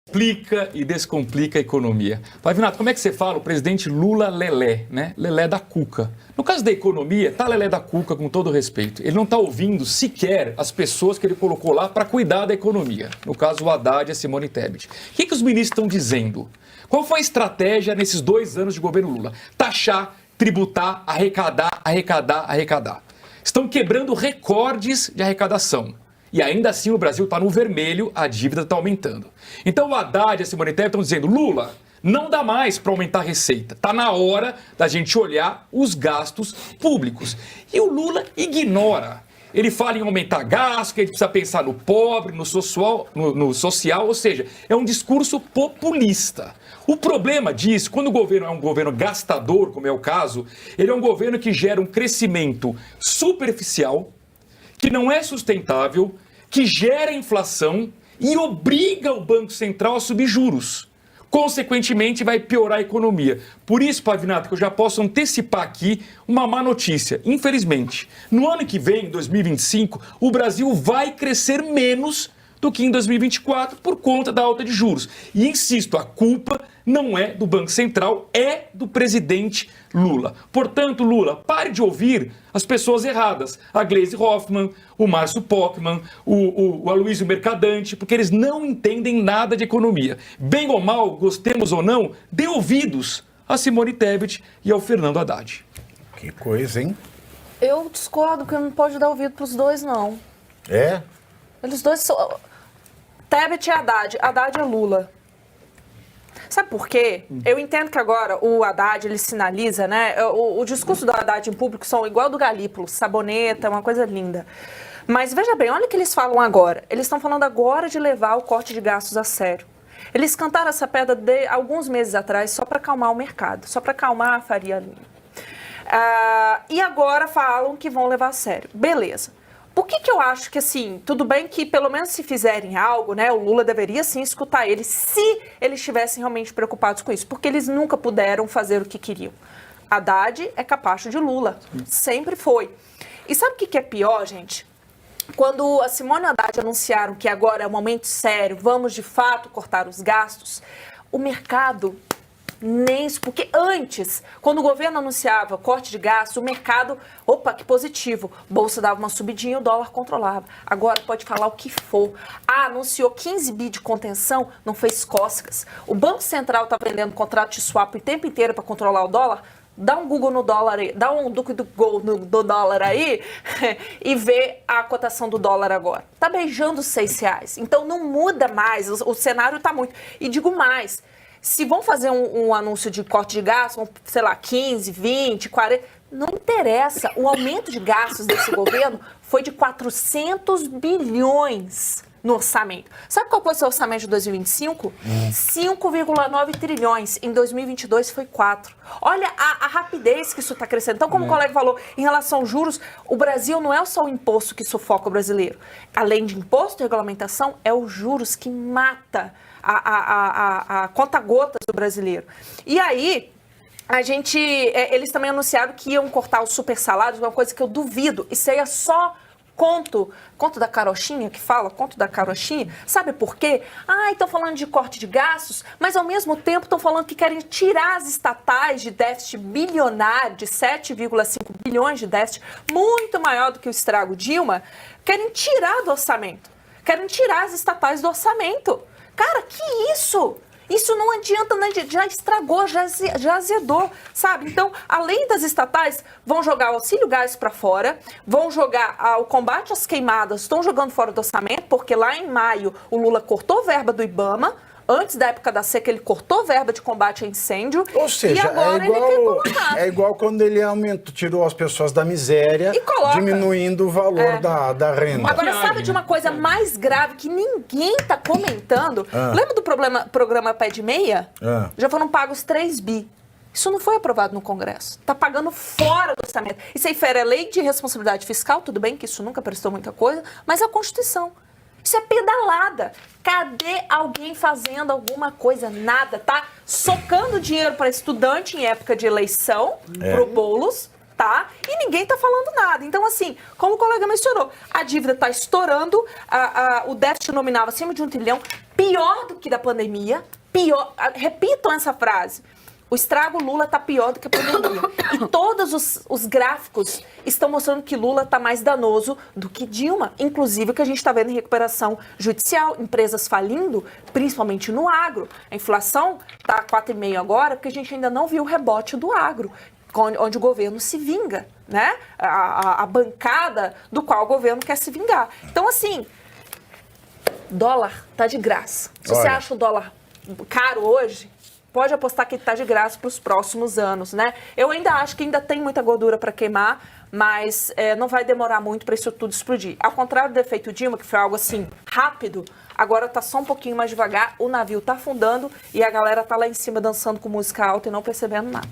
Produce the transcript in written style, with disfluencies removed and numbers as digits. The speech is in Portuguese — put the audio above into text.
Complica e descomplica a economia. Pavinato, como é que você fala? O presidente Lula Lelé, né? Lelé da Cuca. No caso da economia, tá Lelé da Cuca, com todo respeito. Ele não está ouvindo sequer as pessoas que ele colocou lá para cuidar da economia. No caso, o Haddad e a Simone Tebet. O que os ministros estão dizendo? Qual foi a estratégia nesses 2 anos de governo Lula? Taxar, tributar, arrecadar. Estão quebrando recordes de arrecadação. E ainda assim o Brasil está no vermelho, a dívida está aumentando. Então o Haddad e a Simone Tebet estão dizendo, Lula, não dá mais para aumentar a receita. Está na hora da gente olhar os gastos públicos. E o Lula ignora. Ele fala em aumentar gasto, que a gente precisa pensar no pobre, no social, ou seja, é um discurso populista. O problema disso, quando o governo é um governo gastador, como é o caso, ele é um governo que gera um crescimento superficial, que não é sustentável, que gera inflação e obriga o Banco Central a subir juros. Consequentemente, vai piorar a economia. Por isso, Pavinato, que eu já posso antecipar aqui uma má notícia. Infelizmente, no ano que vem, 2025, o Brasil vai crescer menos do que em 2024 por conta da alta de juros. E insisto, a culpa não é do Banco Central, é do presidente Lula. Portanto, Lula, pare de ouvir as pessoas erradas. A Gleisi Hoffmann, o Márcio Pockmann, o Aloysio Mercadante, porque eles não entendem nada de economia. Bem ou mal, gostemos ou não, dê ouvidos a Simone Tebet e ao Fernando Haddad. Que coisa, hein? Eu discordo que não pode dar ouvido para os dois, não. É? Eles dois são... Tebet e Haddad. Haddad é Lula. Sabe por quê? Eu entendo que agora o Haddad, ele sinaliza, né? O discurso do Haddad em público são igual ao do Galípolo, saboneta, uma coisa linda. Mas veja bem, olha o que eles falam agora. Eles estão falando agora de levar o corte de gastos a sério. Eles cantaram essa pedra de alguns meses atrás só para acalmar o mercado, só para acalmar a Faria Lima. E agora falam que vão levar a sério. Beleza. Por que eu acho que, assim, tudo bem que pelo menos se fizerem algo, né, o Lula deveria sim escutar eles, se eles estivessem realmente preocupados com isso, porque eles nunca puderam fazer o que queriam. Haddad é capacho de Lula, sempre foi. E sabe o que é pior, gente? Quando a Simone e o Haddad anunciaram que agora é um momento sério, vamos de fato cortar os gastos, o mercado... Nem isso, porque antes, quando o governo anunciava corte de gastos, o mercado, opa, que positivo, bolsa dava uma subidinha e o dólar controlava. Agora pode falar o que for. Anunciou 15 bi de contenção, não fez cócegas. O Banco Central está vendendo contrato de swap o tempo inteiro para controlar o dólar. Dá um Google no dólar aí, dá um Google do dólar aí e vê a cotação do dólar agora. Tá beijando os R$6. Então não muda mais, o cenário tá muito. E digo mais, se vão fazer um anúncio de corte de gastos, sei lá, 15, 20, 40, não interessa. O aumento de gastos desse governo foi de 400 bilhões no orçamento. Sabe qual foi o seu orçamento de 2025? 5,9 trilhões. Em 2022 foi 4. Olha a rapidez que isso está crescendo. Então, como o colega falou, em relação aos juros, o Brasil não é só o imposto que sufoca o brasileiro. Além de imposto e regulamentação, é os juros que mata a conta-gotas do brasileiro. E aí, eles também anunciaram que iam cortar os super salários, uma coisa que eu duvido. Isso aí é só conto da carochinha que fala, conto da carochinha. Sabe por quê? Estão falando de corte de gastos, mas ao mesmo tempo estão falando que querem tirar as estatais de déficit bilionário, de 7,5 bilhões de déficit, muito maior do que o estrago Dilma, querem tirar do orçamento. Querem tirar as estatais do orçamento. Cara, que isso? Isso não adianta, né? Já estragou, já azedou, sabe? Então, além das estatais, vão jogar o auxílio gás para fora, vão jogar o combate às queimadas, estão jogando fora do orçamento, porque lá em maio o Lula cortou verba do IBAMA, antes da época da seca ele cortou verba de combate a incêndio. Ou seja, e agora ele quer colocar. É igual quando ele tirou as pessoas da miséria, diminuindo o valor da renda. Agora, sabe de uma coisa mais grave que ninguém está comentando? Lembra do programa Pé de Meia? Já foram pagos 3 bi. Isso não foi aprovado no Congresso. Está pagando fora do orçamento. Isso aí fere a lei de responsabilidade fiscal, tudo bem que isso nunca prestou muita coisa, mas a Constituição. Isso é pedalada. Cadê alguém fazendo alguma coisa? Nada, tá? Socando dinheiro para estudante em época de eleição, pro Boulos, tá? E ninguém tá falando nada. Então, assim, como o colega mencionou, a dívida tá estourando, o déficit nominal acima de 1 trilhão, pior do que da pandemia, pior, repitam essa frase, o estrago Lula está pior do que a pandemia. E todos os gráficos estão mostrando que Lula está mais danoso do que Dilma. Inclusive o que a gente está vendo em recuperação judicial, empresas falindo, principalmente no agro. A inflação está 4,5% agora, porque a gente ainda não viu o rebote do agro, onde o governo se vinga, né? A bancada do qual o governo quer se vingar. Então, assim, dólar está de graça. Se você acha o dólar caro hoje, pode apostar que está de graça para os próximos anos, né? Eu ainda acho que ainda tem muita gordura para queimar, mas não vai demorar muito para isso tudo explodir. Ao contrário do efeito Dilma, que foi algo assim rápido, agora está só um pouquinho mais devagar, o navio está afundando e a galera está lá em cima dançando com música alta e não percebendo nada.